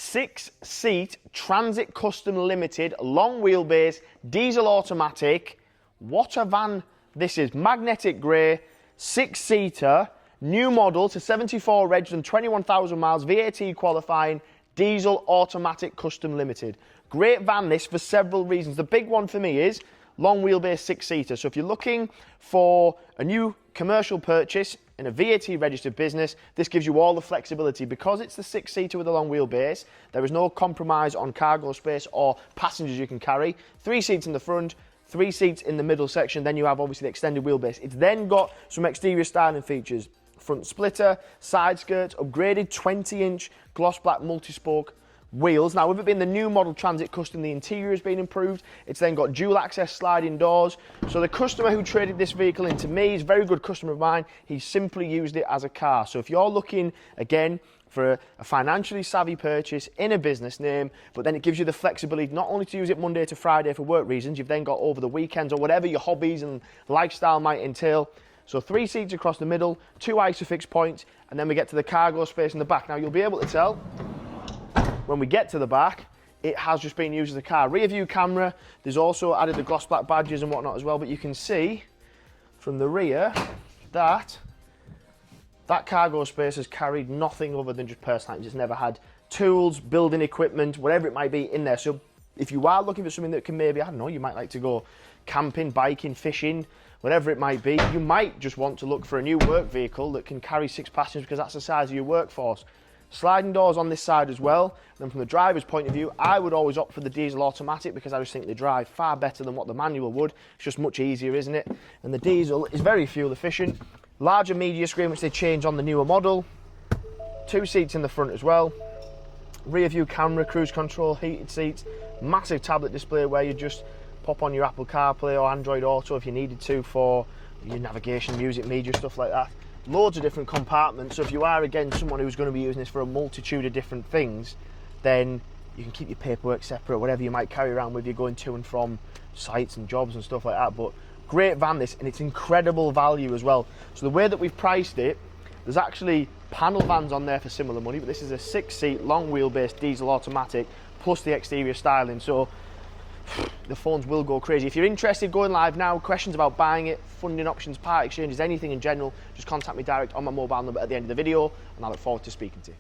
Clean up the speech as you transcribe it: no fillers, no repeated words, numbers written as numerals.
6-seat Transit Custom Limited, long wheelbase, diesel automatic. What a van this is. Magnetic grey, 6-seater, new model to 74 reg and 21,000 miles, VAT qualifying, diesel automatic custom limited. Great van this for several reasons. The big one for me is long wheelbase 6-seater. So if you're looking for a new commercial purchase in a VAT registered business, this gives you all the flexibility. Because it's the 6-seater with a long wheelbase, there is no compromise on cargo space or passengers you can carry. 3 seats in the front, 3 seats in the middle section, then you have obviously the extended wheelbase. It's then got some exterior styling features. Front splitter, side skirts, upgraded 20-inch gloss black multi-spoke wheels. Now, with it being the new model Transit Custom, the interior has been improved. It's then got dual access sliding doors. So the customer who traded this vehicle into me is a very good customer of mine. He simply used it as a car. So if you're looking, again, for a financially savvy purchase in a business name, but then it gives you the flexibility not only to use it Monday to Friday for work reasons, you've then got over the weekends or whatever your hobbies and lifestyle might entail. So 3 seats across the middle, 2 ISOFIX points, and then we get to the cargo space in the back. Now, you'll be able to tell when we get to the back, it has just been used as a car. Rear view camera, there's also added the gloss black badges and whatnot as well, but you can see from the rear that that cargo space has carried nothing other than just personal items. It's never had tools, building equipment, whatever it might be in there. So if you are looking for something that can maybe, I don't know, you might like to go camping, biking, fishing, whatever it might be, you might just want to look for a new work vehicle that can carry 6 passengers because that's the size of your workforce. Sliding doors on this side as well. Then from the driver's point of view, I would always opt for the diesel automatic because I just think they drive far better than what the manual would. It's just much easier, isn't it? And the diesel is very fuel efficient. Larger media screen, which they change on the newer model. 2 seats in the front as well. Rear view camera, cruise control, heated seats. Massive tablet display where you just pop on your Apple CarPlay or Android Auto if you needed to for your navigation, music, media, stuff like that. Loads of different compartments, so if you are again someone who's going to be using this for a multitude of different things, then you can keep your paperwork separate, whatever you might carry around with you going to and from sites and jobs and stuff like that. But great van this, and it's incredible value as well. So the way that we've priced it, there's actually panel vans on there for similar money, but this is a 6-seat long wheelbase diesel automatic plus the exterior styling. So the phones will go crazy. If you're interested, going live now. Questions about buying it, funding options, part exchanges, anything in general, just contact me direct on my mobile number at the end of the video, and I look forward to speaking to you.